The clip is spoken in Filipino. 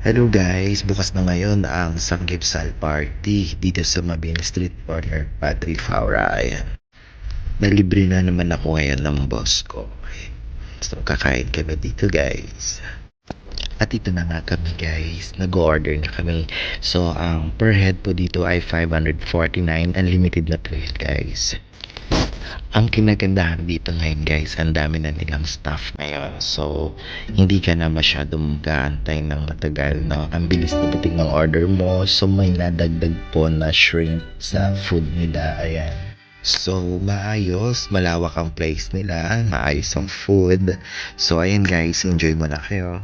Hello guys, bukas na ngayon ang Samgyeopsal Party dito sa Mabini Street Corner, Patrick Faura. Ayan. Nalibre na naman ako ngayon ng boss ko. So kakain kami dito guys. At ito na nga kami guys, nag-order na kami. So ang per head po dito ay 549, unlimited na po yun guys. Ang kinagandahan dito ngayon guys, ang dami na nilang staff ngayon. So, hindi ka na masyadong mag-aantay ng matagal, no? Ang bilis na dating ng order mo. So, may nadagdag po na shrimp sa food nila. Ayan. So, maayos. Malawak ang place nila. Maayos ang food. So, ayan guys, enjoy mo na kayo.